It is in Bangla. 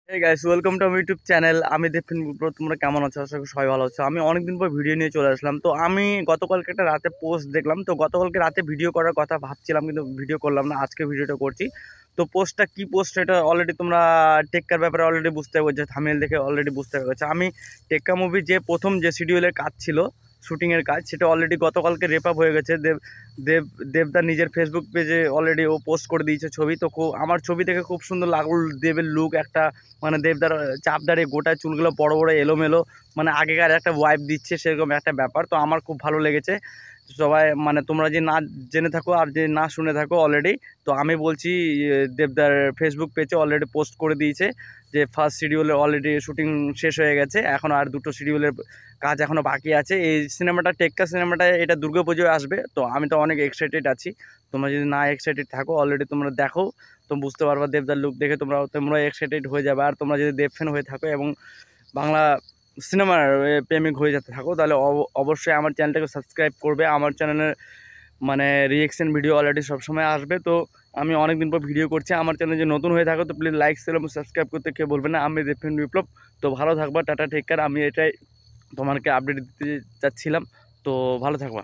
এই গাইস, ওয়েলকাম টু আমার ইউটিউব চ্যানেল। আমি দেখেন তোমরা কেমন আছো? আশা করি সবাই ভালো আছো। আমি অনেকদিন পর ভিডিও নিয়ে চলে আসলাম। তো আমি গতকালকে একটা রাতে পোস্ট দেখলাম, তো গতকালকে রাতে ভিডিও করার কথা ভাবছিলাম কিন্তু ভিডিও করলাম না, আজকে ভিডিওটা করছি। তো পোস্টটা কি পোস্ট এটা অলরেডি তোমরা টেক্কার ব্যাপারে অলরেডি বুঝতে পেরেছো, থাম্বনেল দেখে অলরেডি বুঝতে পেরেছো। আমি টেক্কা মুভি যে প্রথম যে শিডিউলের কাজ ছিল, শুটিংয়ের কাজ, সেটা অলরেডি গতকালকে রেপ আপ হয়ে গেছে। দেব দেবদার নিজের ফেসবুক পেজে অলরেডি ও পোস্ট করে দিয়েছে ছবি। তো আমার ছবি দেখে খুব সুন্দর লাগলো দেবের লুক, একটা মানে দেবদার চাপদারে গোটা চুলগুলো বড় বড় এলোমেলো, মানে আগেকার একটা ওয়াইব দিচ্ছে সেরকম একটা ব্যাপার। তো আমার খুব ভালো লেগেছে। সবাই মানে তোমরা যে না জেনে থাকো আর যে না শুনে থাকো অলরেডি, তো আমি বলছি দেবদার ফেসবুক পেজে অলরেডি পোস্ট করে দিয়েছে যে ফার্স্ট শিডিউলের অলরেডি শুটিং শেষ হয়ে গেছে, এখন আর দুটো শিডিউলের কাজ এখনও বাকি আছে। এই সিনেমাটা টেক্কা সিনেমাটা এটা দুর্গাপুজোয় আসবে। তো আমি তো অনেক এক্সাইটেড আছি। তোমরা যদি না এক্সাইটেড থাকো অলরেডি তোমরা দেখো, তো বুঝতে পারবা দেবদার লুক দেখে তোমরা তোমরা এক্সাইটেড হয়ে যাবে। আর তোমরা যদি দেব ফ্যান হয়ে থাকো এবং বাংলা সিনেমার প্রেমিক হয়ে যেতে থাকো, তাহলে অবশ্যই আমার চ্যানেলটাকে সাবস্ক্রাইব করবে। আমার চ্যানেলের মানে রিয়েকশন ভিডিও অলরেডি সবসময় আসবে। তো আমি অনেক দিন পর ভিডিও করছি। আমার চ্যানেল যে নতুন হয়ে থাকো তো প্লিজ লাইক শেয়ার এবং সাবস্ক্রাইব করতে কেউ বলবে না। আমি দেব ফ্যান বিপ্লব। তো ভালো থাকবা, টাটা, টেক কেয়ার। আমি এটাই তোমাকে আপডেট দিতে চাচ্ছিলাম। তো ভালো থাকবা।